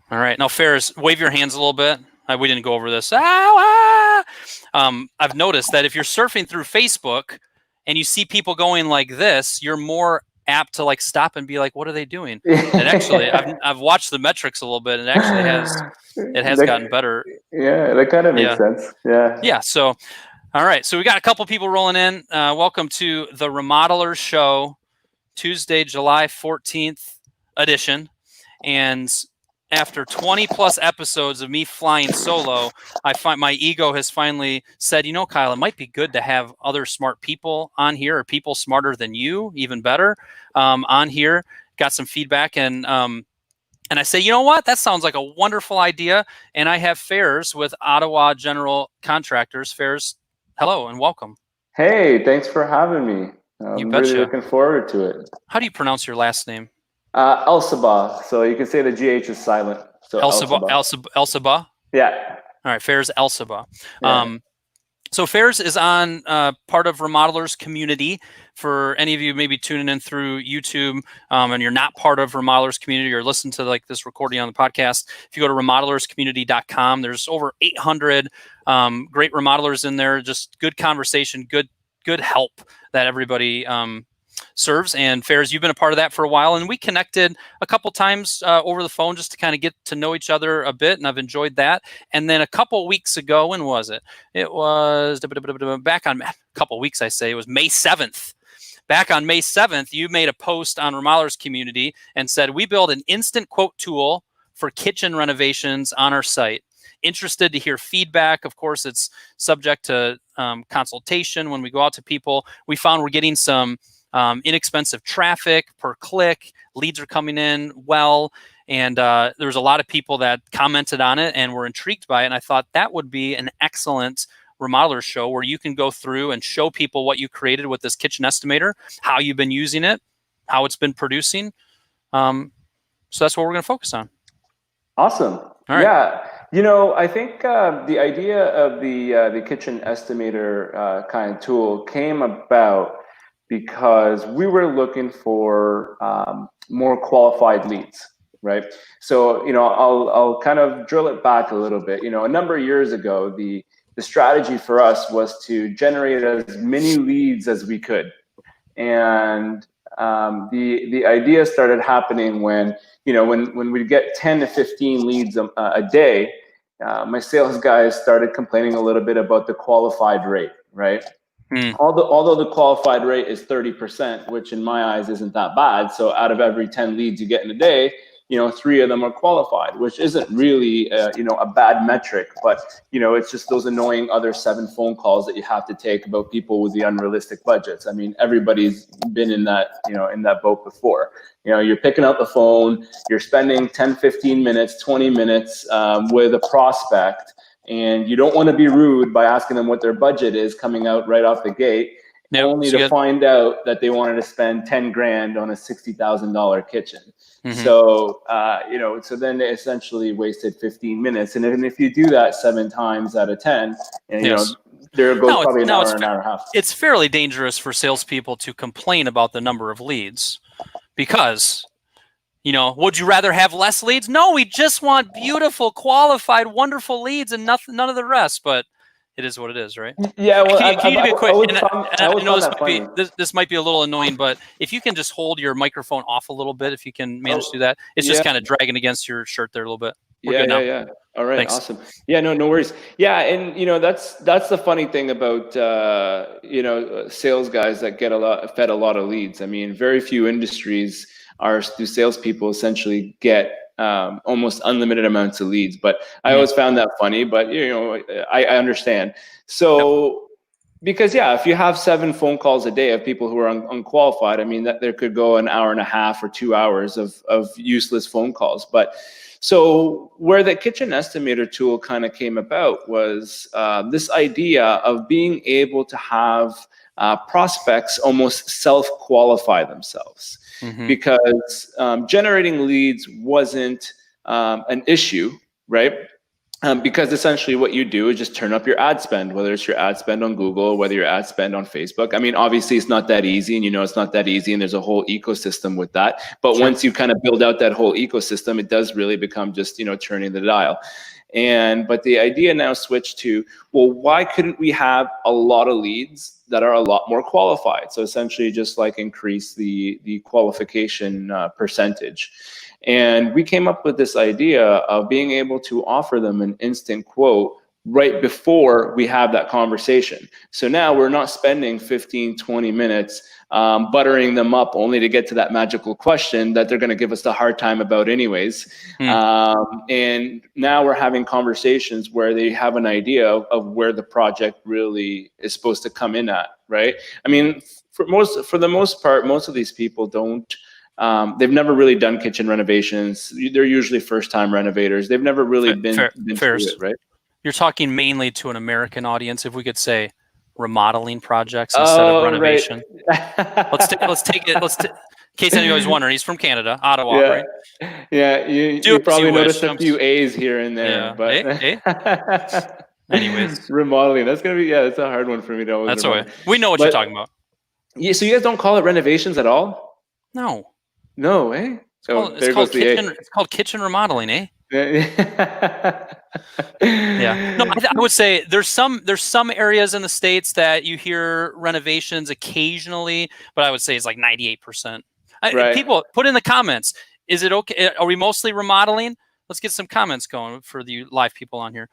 All right. Now, Fares, wave your hands a little bit. We didn't go over this. Ow, ah! I've noticed that if you're surfing through Facebook and you see people going like this, you're more apt to like stop and be like, "What are they doing?" And actually, I've watched the metrics a little bit, and it actually has gotten better. Yeah, that kind of makes sense. Yeah. Yeah. So, all right. So we got a couple people rolling in. Welcome to the Remodelers Show, Tuesday, July 14th edition, and after 20 plus episodes of me flying solo, I find my ego has finally said, you know, Kyle, it might be good to have other smart people on here, or people smarter than you, even better, on here. Got some feedback, and I say, you know what? That sounds like a wonderful idea. And I have Fares with Ottawa General Contractors. Fares, hello and welcome. Hey, thanks for having me. I'm really looking forward to it. How do you pronounce your last name? Elsabbagh. So you can say the GH is silent. So Elsabbagh? Yeah. All right, Fares Elsabbagh. Yeah. So Fares is on part of Remodelers community. For any of you maybe tuning in through YouTube and you're not part of Remodelers community or listen to like this recording on the podcast, if you go to remodelerscommunity.com, there's over 800 great remodelers in there. Just good conversation, good help that everybody serves. And Fares, you've been a part of that for a while, and we connected a couple times over the phone just to kind of get to know each other a bit, and I've enjoyed that. And then a couple weeks ago, when was it? It was back on a couple weeks, I say. It was May 7th. Back on May 7th, you made a post on Remodelers Community and said, we build an instant quote tool for kitchen renovations on our site. Interested to hear feedback. Of course, it's subject to consultation when we go out to people. We found we're getting some inexpensive traffic per click. Leads are coming in well. And there's a lot of people that commented on it and were intrigued by it. And I thought that would be an excellent Remodeler show where you can go through and show people what you created with this kitchen estimator, how you've been using it, how it's been producing. So that's what we're going to focus on. Awesome. All right. Yeah. You know, I think the idea of the kitchen estimator kind of tool came about because we were looking for more qualified leads, right? So, you know, I'll kind of drill it back a little bit. You know, a number of years ago, the strategy for us was to generate as many leads as we could. And the idea started happening when, you know, when we get 10 to 15 leads a day, my sales guys started complaining a little bit about the qualified rate, right? Although the qualified rate is 30%, which in my eyes isn't that bad. So out of every 10 leads you get in a day, you know, 3 of them are qualified, which isn't really, you know, a bad metric, but, you know, it's just those annoying other 7 phone calls that you have to take about people with the unrealistic budgets. I mean, everybody's been in that, you know, in that boat before. You know, you're picking up the phone, you're spending 10, 15 minutes, 20 minutes with a prospect, and you don't want to be rude by asking them what their budget is coming out right off the gate, only to find out that they wanted to spend 10 grand on a $60,000 kitchen. So, you know, so then they essentially wasted 15 minutes. And if you do that 7 times out of 10, and, you know, there goes probably an hour and a half. It's fairly dangerous for salespeople to complain about the number of leads because, you know, would you rather have less leads? No, we just want beautiful, qualified, wonderful leads and none of the rest. But it is what it is, right? Yeah. Well, can you be quick? I know this might be a little annoying, but if you can just hold your microphone off a little bit, if you can manage to do that, it's just kind of dragging against your shirt there a little bit. We're good now. Yeah. All right. Thanks. Awesome. Yeah. No worries. Yeah, and you know that's the funny thing about you know, sales guys that get fed a lot of leads. I mean, very few industries do salespeople essentially get almost unlimited amounts of leads, but I always found that funny, but you know, I understand. So, because if you have 7 phone calls a day of people who are unqualified, I mean, that there could go an hour and a half or 2 hours of useless phone calls. But so where the kitchen estimator tool kind of came about was this idea of being able to have prospects almost self-qualify themselves. Because generating leads wasn't an issue, right? Because essentially what you do is just turn up your ad spend, whether it's your ad spend on Google or whether your ad spend on Facebook. I mean, obviously it's not that easy, and it's not that easy, and there's a whole ecosystem with that. But Sure. once you kind of build out that whole ecosystem, it does really become just, turning the dial. But the idea now switched to, well, why couldn't we have a lot of leads that are a lot more qualified? So essentially just like increase the qualification percentage. And we came up with this idea of being able to offer them an instant quote right before we have that conversation. So now we're not spending 15, 20 minutes buttering them up only to get to that magical question that they're going to give us the hard time about anyways. And now we're having conversations where they have an idea of where the project really is supposed to come in at, right? I mean, for the most part, most of these people don't, they've never really done kitchen renovations. They're usually first-time renovators. They've never really been through it, right? You're talking mainly to an American audience, if we could say remodeling projects instead of renovation. Right. Let's take it. In case anybody's wondering, he's from Canada, Ottawa, yeah. right? Yeah, you probably noticed a few A's here and there, but anyways, remodeling. That's gonna be it's a hard one for me to always. That's okay. We know what you're talking about. Yeah, so you guys don't call it renovations at all? No. No, eh? It's called kitchen remodeling, eh? Yeah. No, I would say there's some areas in the States that you hear renovations occasionally, but I would say it's like 98%. Right. People, put in the comments. Is it okay? Are we mostly remodeling? Let's get some comments going for the live people on here.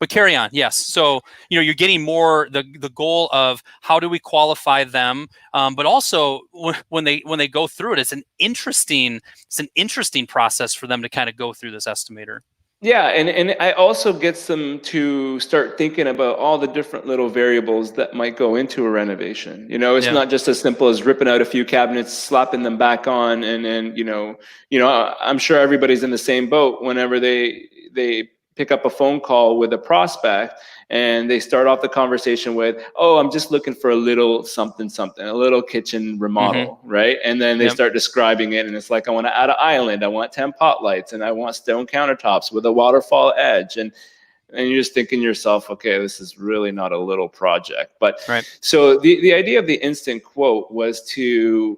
But carry on. Yes. So, you're getting more the goal of how do we qualify them, but also when they go through it, it's an interesting process for them to kind of go through this estimator. Yeah, and I also gets them to start thinking about all the different little variables that might go into a renovation. It's not just as simple as ripping out a few cabinets, slapping them back on, and I'm sure everybody's in the same boat whenever they pick up a phone call with a prospect and they start off the conversation with, oh, I'm just looking for a little something, a little kitchen remodel, right? And then they start describing it, and it's like, I want to add an island, I want 10 pot lights, and I want stone countertops with a waterfall edge. And you're just thinking to yourself, okay, this is really not a little project. But so the idea of the instant quote was to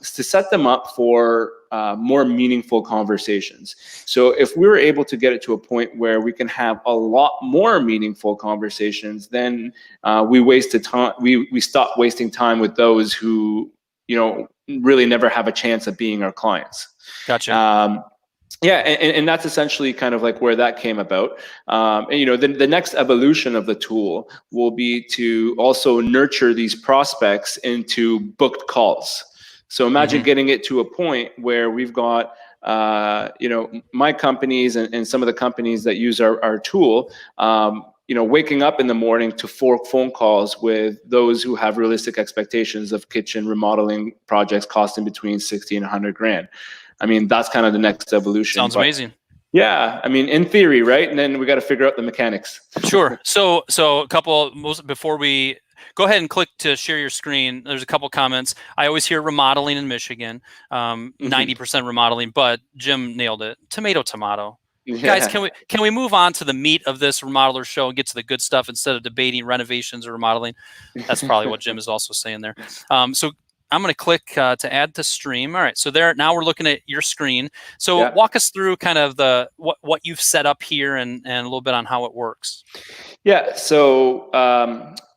set them up for more meaningful conversations. So if we were able to get it to a point where we can have a lot more meaningful conversations, then we wasted time. We stopped wasting time with those who really never have a chance of being our clients. Gotcha. Yeah, and that's essentially kind of like where that came about. And the next evolution of the tool will be to also nurture these prospects into booked calls. So imagine getting it to a point where we've got my companies and some of the companies that use our tool, waking up in the morning to 4 phone calls with those who have realistic expectations of kitchen remodeling projects costing between 60 and 100 grand. I mean, that's kind of the next evolution. Sounds amazing. Yeah, I mean, in theory, right? And then we got to figure out the mechanics. Sure. So a couple, before we go ahead and click to share your screen, there's a couple comments. I always hear remodeling in Michigan, 90% remodeling, but Jim nailed it. Tomato. Yeah. Guys, can we move on to the meat of this remodeler show and get to the good stuff instead of debating renovations or remodeling? That's probably what Jim is also saying there. So I'm going to click to add to stream. All right, so now we're looking at your screen. So walk us through kind of what you've set up here and a little bit on how it works. Yeah, so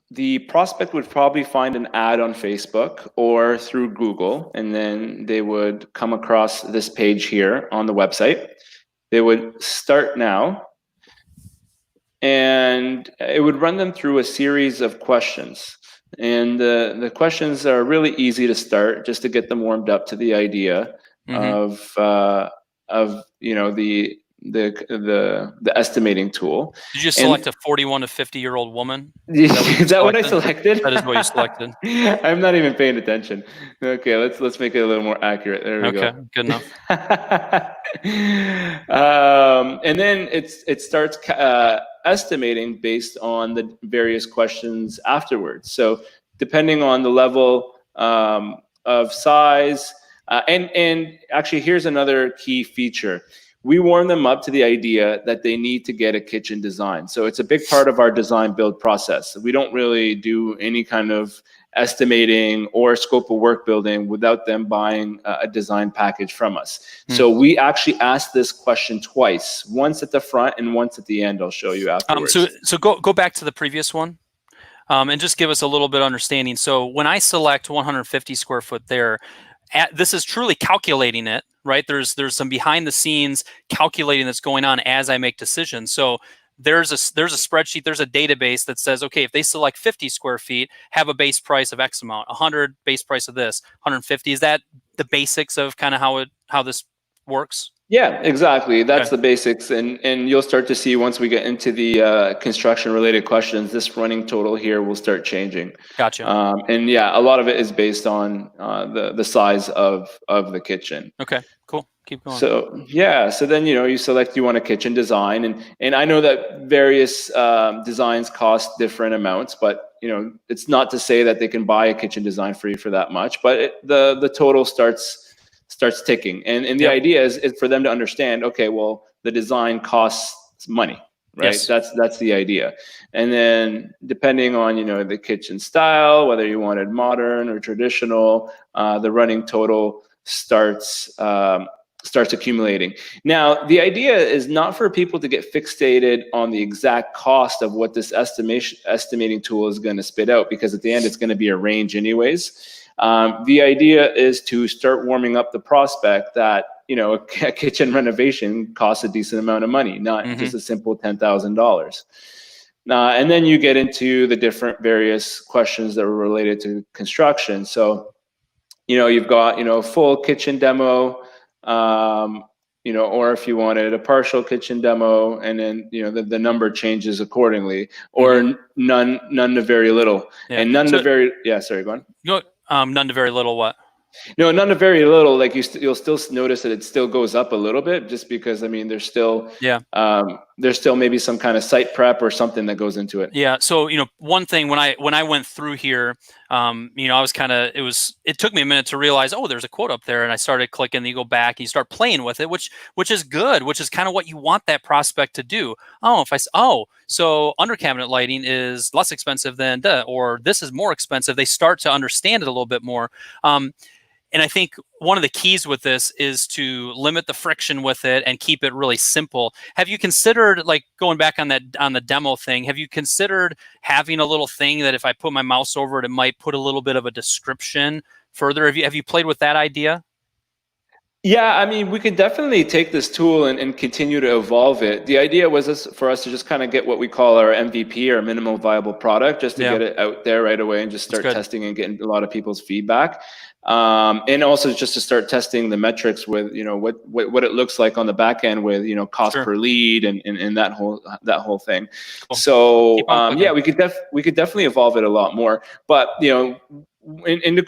the prospect would probably find an ad on Facebook or through Google, and then they would come across this page here on the website. They would start now, and it would run them through a series of questions. And the questions are really easy to start, just to get them warmed up to the idea of the estimating tool. Did you select a 41 to 50-year-old woman? Is that what I selected? That is what you selected. I'm not even paying attention. Okay, let's make it a little more accurate. There we go. Okay, good enough. And then it starts estimating based on the various questions afterwards. So depending on the level of size, and actually here's another key feature. we warm them up to the idea that they need to get a kitchen design. So it's a big part of our design build process. We don't really do any kind of estimating or scope of work building without them buying a design package from us. So we actually ask this question twice, once at the front and once at the end. I'll show you afterwards. So go back to the previous one. And just give us a little bit of understanding. So when I select 150 square foot there, this is truly calculating it, right? There's some behind the scenes calculating that's going on as I make decisions. So there's a spreadsheet, there's a database that says, okay, if they select 50 square feet, have a base price of X amount, 100 base price of this, 150. Is that the basics of kind of how this works? Yeah, exactly. That's the basics, and you'll start to see once we get into the construction related questions, this running total here will start changing. Gotcha. And yeah, a lot of it is based on the size of the kitchen. Okay, cool. Keep going. So yeah, so then you select you want a kitchen design, and I know that various designs cost different amounts, but it's not to say that they can buy a kitchen design for you for that much, but the total starts ticking, and the idea is for them to understand, okay, well, the design costs money, right? Yes. That's the idea. And then depending on the kitchen style, whether you wanted modern or traditional, the running total starts accumulating. Now, the idea is not for people to get fixated on the exact cost of what this estimating tool is going to spit out, because at the end it's going to be a range anyways. The idea is to start warming up the prospect that a kitchen renovation costs a decent amount of money, not just a simple $10,000. And then you get into the different various questions that are related to construction. So you've got a full kitchen demo, or if you wanted a partial kitchen demo, and then the number changes accordingly, or none to very little, and none to very sorry, go on. None to very little what? No, none to very little. Like you'll still notice that it still goes up a little bit, just because there's still maybe some kind of site prep or something that goes into it. Yeah. So one thing when I went through here, I was it took me a minute to realize, oh, there's a quote up there, and I started clicking. And you go back and you start playing with it, which is good, which is kind of what you want that prospect to do. So under cabinet lighting is less expensive than or this is more expensive. They start to understand it a little bit more. And I think one of the keys with this is to limit the friction with it and keep it really simple. Have you considered, like going back on the demo thing, have you considered having a little thing that if I put my mouse over it, it might put a little bit of a description further? Have you played with that idea? Yeah, we could definitely take this tool and continue to evolve it. The idea was for us to just kind of get what we call our MVP, or minimal viable product, just to get it out there right away and just start testing and getting a lot of people's feedback. And also just to start testing the metrics with, what it looks like on the back end with, cost per lead and that whole thing. Cool. So, we could definitely evolve it a lot more, but, and to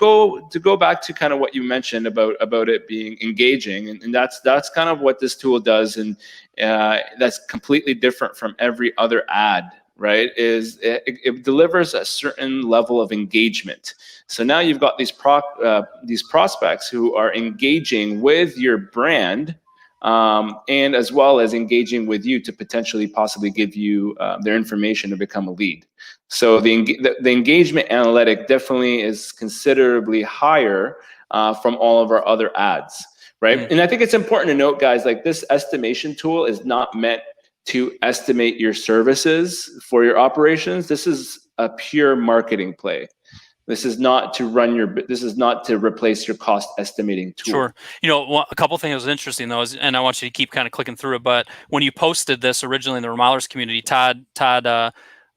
go back to kind of what you mentioned about it being engaging, and that's kind of what this tool does, and that's completely different from every other ad, right? Is it delivers a certain level of engagement. So now you've got these prospects who are engaging with your brand, and as well as engaging with you to potentially possibly give you their information to become a lead. So the engagement analytic definitely is considerably higher from all of our other ads, right? And I think it's important to note, guys, like this estimation tool is not meant to estimate your services for your operations. This is a pure marketing play. This is not to replace your cost estimating tool. Sure. A couple things that was interesting though, and I want you to keep kind of clicking through it, but when you posted this originally in the remodelers community, Todd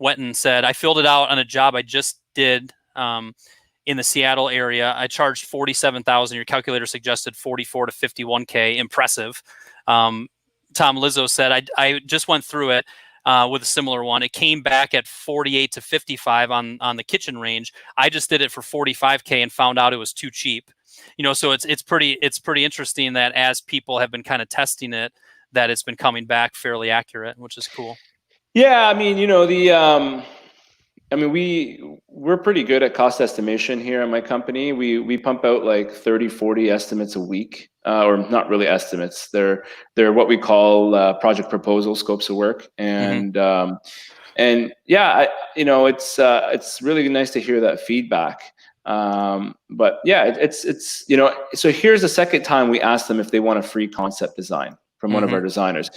Wetton said, I filled it out on a job I just did in the Seattle area. I charged $47,000. Your calculator suggested 44 to 51K. Impressive. Tom Lizzo said, I just went through it with a similar one. It came back at 48 to 55 on the kitchen range. I just did it for 45K and found out it was too cheap. So it's pretty interesting that as people have been kind of testing it, that it's been coming back fairly accurate, which is cool. Yeah, I mean, we're pretty good at cost estimation here at my company. We pump out like 30, 40 estimates a week, or not really estimates. They're what we call project proposal scopes of work, and yeah, it's really nice to hear that feedback. But yeah, it's so here's the second time we asked them if they want a free concept design from one of our designers,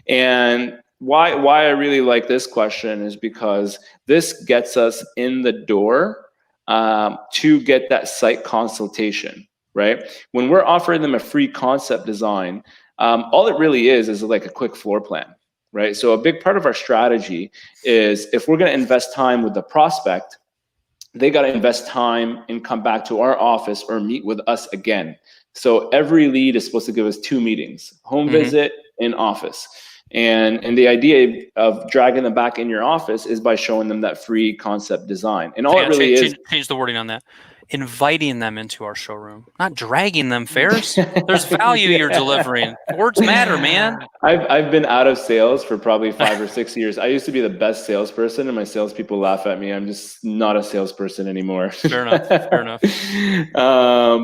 and why I really like this question is because this gets us in the door to get that site consultation, right? When we're offering them a free concept design, all it really is like a quick floor plan, right? So a big part of our strategy is if we're going to invest time with the prospect, they got to invest time and come back to our office or meet with us again. So every lead is supposed to give us 2 meetings, home visit and office. And the idea of dragging them back in your office is by showing them that free concept design. And all it really is... Change the wording on that. Inviting them into our showroom, not dragging them, Fares. There's value you're delivering. Words matter, man. I've been out of sales for probably 5 or 6 years. I used to be the best salesperson, and my salespeople laugh at me. I'm just not a salesperson anymore. Fair enough. Fair enough.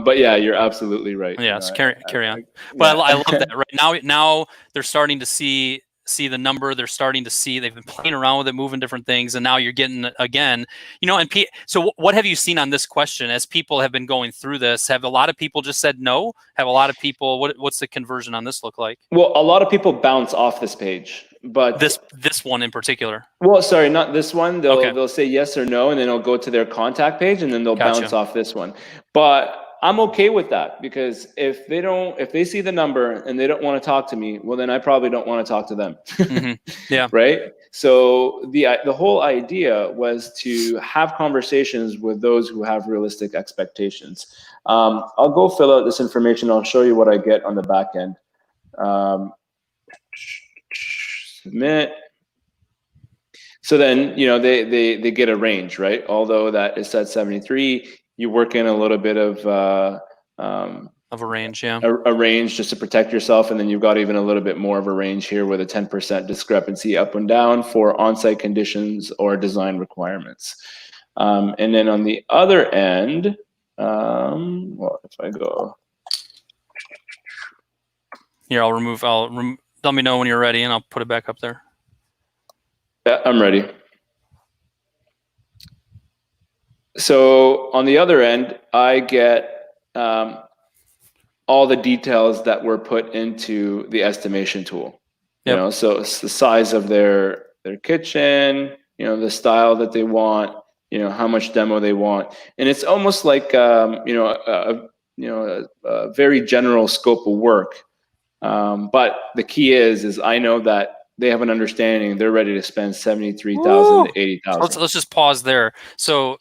But yeah, you're absolutely right. Yeah, so carry on. But I love that. Right now they're starting to see the number. They're starting to see, they've been playing around with it, moving different things, and now you're getting again, and so what have you seen on this question as people have been going through this? Have a lot of people just said no? Have a lot of people, what's the conversion on this look like? Well, a lot of people bounce off this page, but this one in particular. Well, sorry, not this one. They'll say yes or no, and then they'll go to their contact page, and then they'll bounce off this one. But I'm okay with that, because if they see the number and they don't want to talk to me, well, then I probably don't want to talk to them. Yeah. Right. So the whole idea was to have conversations with those who have realistic expectations. I'll go fill out this information. I'll show you what I get on the back end. Submit. So then, they get a range, right? Although that is set 73. You work in a little bit of a range, yeah. A range just to protect yourself, and then you've got even a little bit more of a range here with a 10% discrepancy up and down for on-site conditions or design requirements. And then on the other end, well, if I go here, let me know when you're ready, and I'll put it back up there. Yeah, I'm ready. So on the other end, I get all the details that were put into the estimation tool. Yep. So it's the size of their kitchen, the style that they want, how much demo they want, and it's almost like a very general scope of work. But the key is I know that they have an understanding. They're ready to spend $73,000 to $80,000. Let's just pause there. So,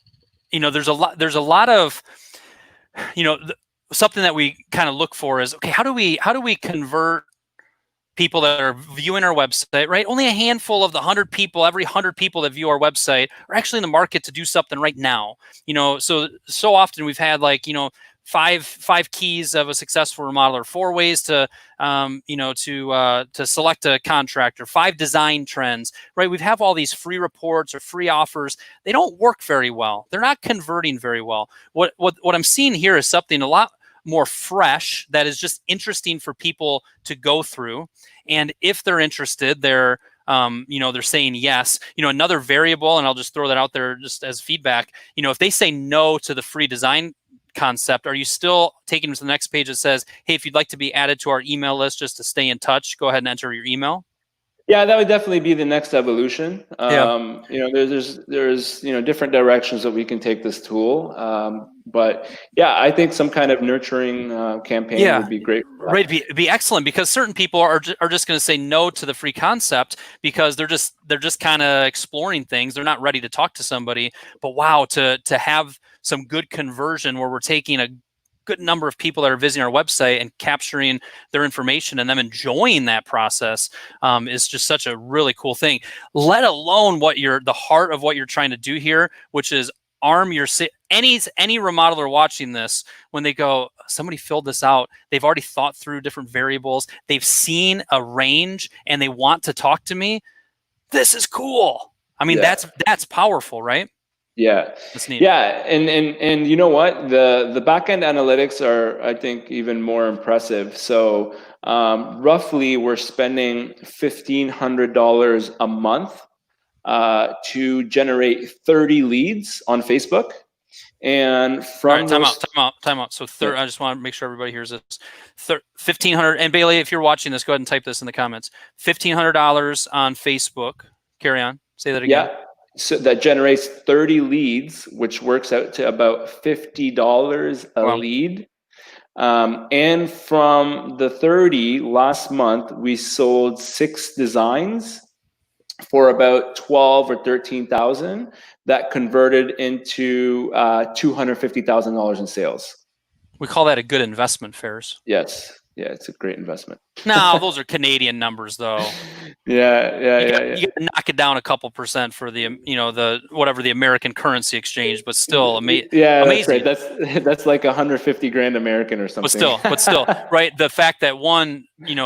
there's a lot of, something that we kind of look for is, okay, how do we convert people that are viewing our website, right? Only a handful of the 100 people, every 100 people that view our website are actually in the market to do something right now. So often we've had five keys of a successful remodeler, 4 ways to select a contractor, 5 design trends, right? We have all these free reports or free offers. They don't work very well. They're not converting very well. What I'm seeing here is something a lot more fresh that is just interesting for people to go through. And if they're interested, they're saying yes. Another variable, and I'll just throw that out there just as feedback, if they say no to the free design concept, are you still taking them to the next page that says, hey, if you'd like to be added to our email list just to stay in touch, go ahead and enter your email? Yeah, that would definitely be the next evolution. There's different directions that we can take this tool. But yeah, I think some kind of nurturing campaign would be great. Right, it'd be excellent, because certain people are just going to say no to the free concept because they're just kind of exploring things. They're not ready to talk to somebody. But wow, to have some good conversion where we're taking a good number of people that are visiting our website and capturing their information and them enjoying that process is just such a really cool thing. Let alone the heart of what you're trying to do here, which is arm any remodeler watching this, when they go, somebody filled this out, they've already thought through different variables, they've seen a range, and they want to talk to me. This is cool. I mean, that's powerful, right? That's neat. Yeah, and you know what? The backend analytics are, I think, even more impressive. So roughly, we're spending $1,500 a month to generate 30 leads on Facebook, and from all right, those, time out. So I just want to make sure everybody hears this. 1,500, and Bailey, if you're watching this, go ahead and type this in the comments. $1,500 on Facebook. Carry on. Say that again. Yeah. So that generates 30 leads, which works out to about $50 a lead. And from the 30 last month, we sold 6 designs for about 12 or 13,000 that converted into $250,000 in sales. We call that a good investment, Fares. Yes. Yeah, it's a great investment. No, those are Canadian numbers, though. Yeah. You got to knock it down a couple percent for the, the whatever the American currency exchange, but still amazing. That's right. That's like 150 grand American or something. But still, right? The fact that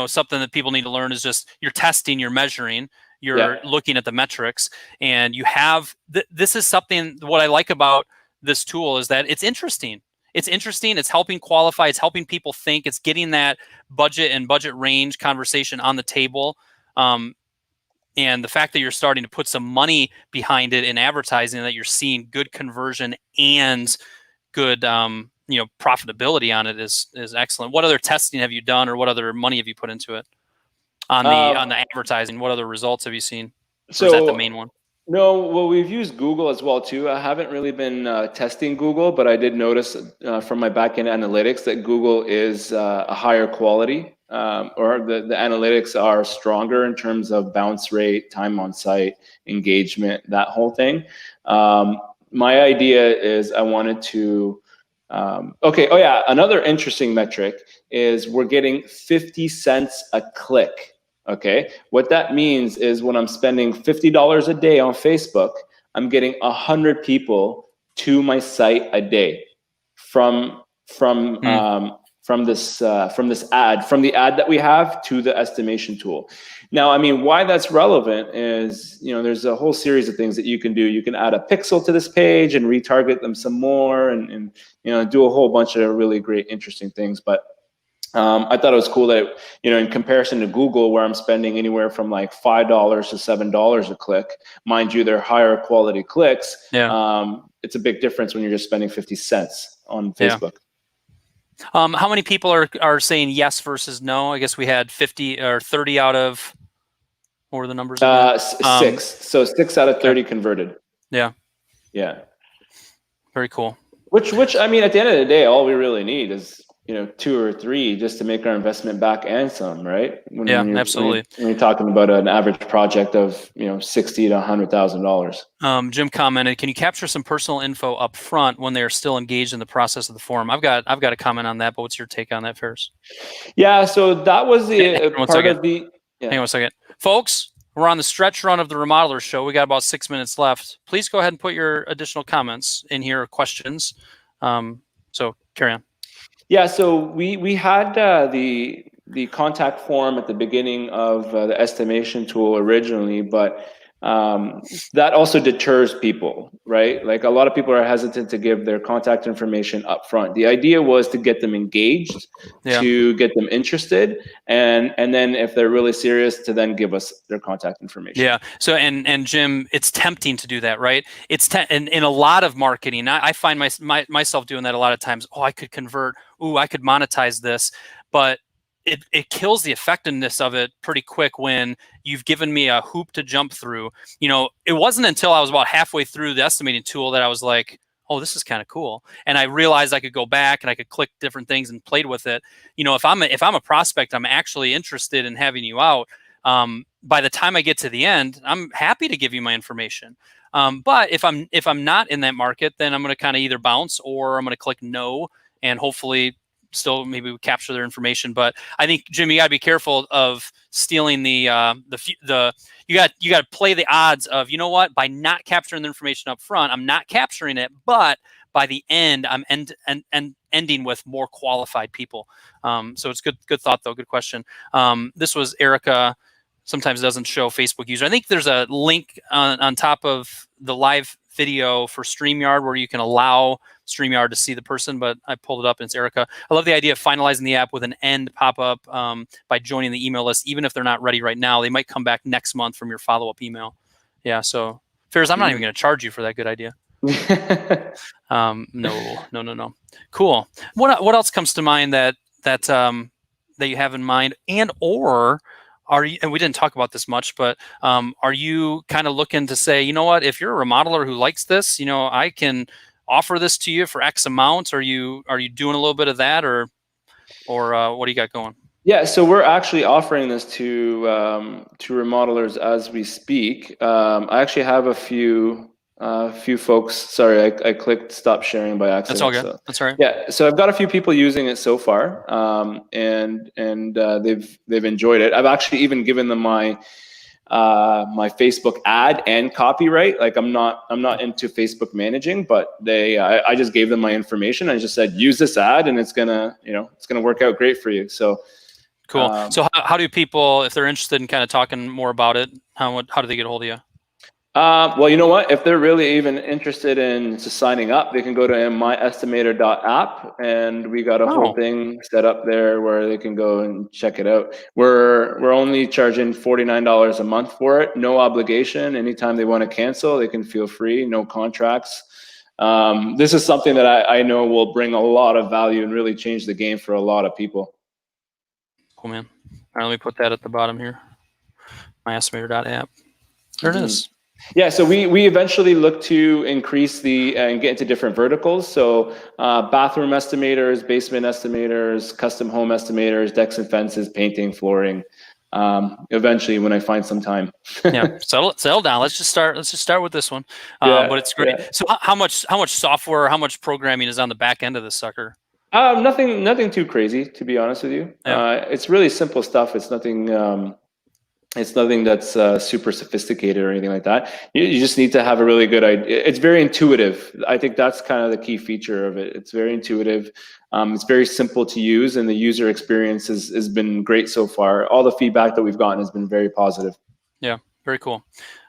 something that people need to learn is just you're testing, you're measuring, you're looking at the metrics, and you have. This is something. What I like about this tool is that it's interesting. It's helping qualify. It's helping people think. It's getting that budget and budget range conversation on the table. And the fact that you're starting to put some money behind it in advertising, that you're seeing good conversion and good, profitability on it is excellent. What other testing have you done, or what other money have you put into it on the advertising? What other results have you seen? Or is that the main one? No, well, we've used Google as well too. I haven't really been testing Google, but I did notice from my backend analytics that Google is a higher quality, or the analytics are stronger in terms of bounce rate, time on site, engagement, that whole thing. My idea is I wanted to. Another interesting metric is we're getting 50 cents a click. Okay, what that means is when I'm spending $50 a day on Facebook, I'm getting 100 people to my site a day from this ad, from the ad that we have to the estimation tool. Now, I mean, why that's relevant is, there's a whole series of things that you can do. You can add a pixel to this page and retarget them some more, and do a whole bunch of really great, interesting things. But I thought it was cool that, in comparison to Google, where I'm spending anywhere from like $5 to $7 a click, mind you, they're higher quality clicks. Yeah. It's a big difference when you're just spending 50 cents on Facebook. Yeah. How many people are saying yes versus no? I guess we had 50 or 30 out of, what were the numbers again? 6. So 6 out of 30 converted. Yeah. Yeah. Very cool. Which I mean, at the end of the day, all we really need is 2 or 3 just to make our investment back and some, right? Absolutely. When you're talking about an average project of $60,000 to $100,000. Jim commented, "Can you capture some personal info up front when they are still engaged in the process of the form?" I've got a comment on that, but what's your take on that, Fares? Yeah, so that was the part of the. Hang on a second, folks. We're on the stretch run of the Remodeler Show. We got about 6 minutes left. Please go ahead and put your additional comments in here, or questions. So carry on. Yeah, so we had the contact form at the beginning of the estimation tool originally, but that also deters people, right? Like, a lot of people are hesitant to give their contact information up front. The idea was to get them engaged, to get them interested, and then if they're really serious, to then give us their contact information. Yeah. So and Jim, it's tempting to do that, right? It's in a lot of marketing. I find myself doing that a lot of times. Oh, I could convert. Ooh, I could monetize this, but it kills the effectiveness of it pretty quick when you've given me a hoop to jump through. It wasn't until I was about halfway through the estimating tool that I was like, oh, this is kind of cool. And I realized I could go back and I could click different things and played with it. If I'm a prospect, I'm actually interested in having you out. By the time I get to the end, I'm happy to give you my information. But if I'm not in that market, then I'm going to kind of either bounce, or I'm going to click no, and hopefully still maybe we capture their information. But I think, Jim, you got to be careful of stealing you got to play the odds of, by not capturing the information up front, I'm not capturing it, but by the end, I'm ending with more qualified people. So it's good thought though. Good question. This was Erica. Sometimes it doesn't show Facebook user. I think there's a link on top of the live video for StreamYard where you can allow StreamYard to see the person, but I pulled it up and it's Erica. I love the idea of finalizing the app with an end pop-up by joining the email list. Even if they're not ready right now, they might come back next month from your follow-up email. Yeah, so Fares, I'm not even going to charge you for that good idea. No. Cool. What else comes to mind that you have in mind, and or are you, and we didn't talk about this much, but are you kind of looking to say, you know what, if you're a remodeler who likes this, I can offer this to you for X amount? Are you doing a little bit of that, or what do you got going? Yeah, so we're actually offering this to remodelers as we speak. I actually have a few folks. Sorry, I clicked stop sharing by accident. That's all good. So, that's all right. Yeah, so I've got a few people using it so far, and they've enjoyed it. I've actually even given them my Facebook ad and copyright. Like I'm not into Facebook managing, but I just gave them my information. I just said, use this ad, and it's gonna work out great for you. So. Cool. So how do people, if they're interested in kind of talking more about it, how do they get a hold of you? Well, you know what? If they're really even interested in signing up, they can go to myestimator.app, and we got a whole thing set up there where they can go and check it out. We're only charging $49 a month for it, no obligation. Anytime they want to cancel, they can feel free, no contracts. This is something that I know will bring a lot of value and really change the game for a lot of people. Cool, man. All right, let me put that at the bottom here. myestimator.app. There it is. Yeah, so we eventually look to increase and get into different verticals. So bathroom estimators, basement estimators, custom home estimators, decks and fences, painting, flooring. Eventually, when I find some time. Yeah, settle down. Let's just start with this one. But it's great. Yeah. So how much software, how much programming is on the back end of this sucker? Nothing too crazy, to be honest with you. Yeah. It's really simple stuff. It's nothing that's super sophisticated or anything like that. You just need to have a really good idea. It's very intuitive. I think that's kind of the key feature of it. It's very intuitive. It's very simple to use, and the user experience has been great so far. All the feedback that we've gotten has been very positive. Yeah, very cool.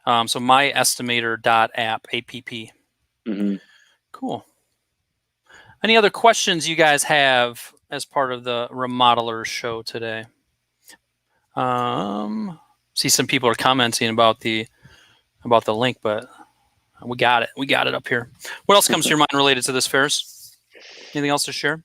So myestimator.app, app. Mm-hmm. Cool. Any other questions you guys have as part of the Remodelers show today? See some people are commenting about the link, but we got it. We got it up here. What else comes to your mind related to this, Fares? Anything else to share?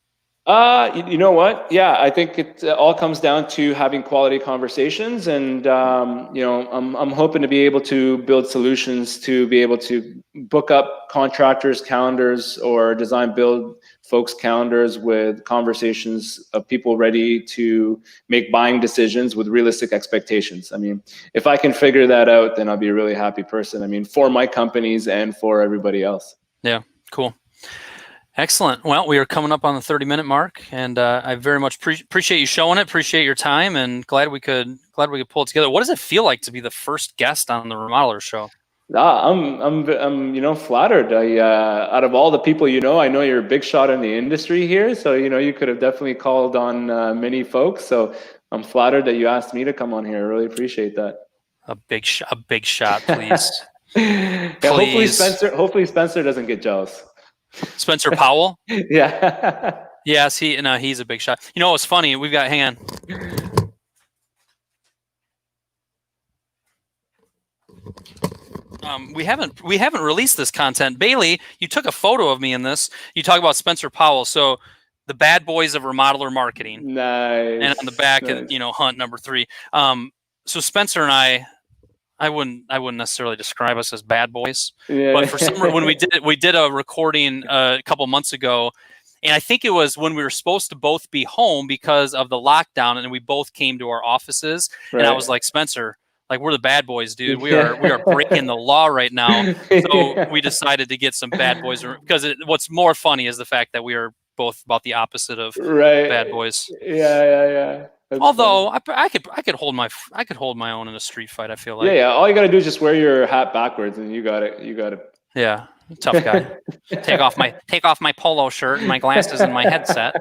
You know what? Yeah, I think it all comes down to having quality conversations, and I'm hoping to be able to build solutions to be able to book up contractors' calendars or design build folks' calendars with conversations of people ready to make buying decisions with realistic expectations. I mean, if I can figure that out, then I'll be a really happy person. I mean, for my companies and for everybody else. Yeah, cool. Excellent. Well, we are coming up on the 30-minute mark, and I very much appreciate you showing it. Appreciate your time, and glad we could pull it together. What does it feel like to be the first guest on the Remodeler show? I'm flattered. Out of all the people I know you're a big shot in the industry here. So you could have definitely called on many folks. So I'm flattered that you asked me to come on here. I really appreciate that. A big shot, please. Yeah, please. Hopefully Spencer doesn't get jealous. Spencer Powell? Yeah. Yes, he's a big shot. You know what's funny? We've got, hang on. We haven't released this content. Bailey, you took a photo of me in this. You talk about Spencer Powell. So the bad boys of remodeler marketing. Nice. And on the back, nice. Hunt number 3. So Spencer and I wouldn't necessarily describe us as bad boys, but for some reason, when we did a recording a couple months ago, and I think it was when we were supposed to both be home because of the lockdown, and we both came to our offices, right. And I was like, Spencer, like, we're the bad boys, dude. We are breaking the law right now. So we decided to get some bad boys, because what's more funny is the fact that we are both about the opposite of bad boys. Yeah. That's although I could hold my own in a street fight, I feel like. Yeah. All you got to do is just wear your hat backwards, and you got it. Yeah, tough guy. take off my polo shirt and my glasses and my headset.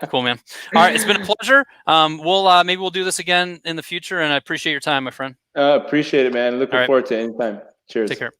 Cool, man. All right, it's been a pleasure. Maybe we'll do this again in the future, and I appreciate your time, my friend. Appreciate it, man. Looking forward to it anytime. Cheers. Take care.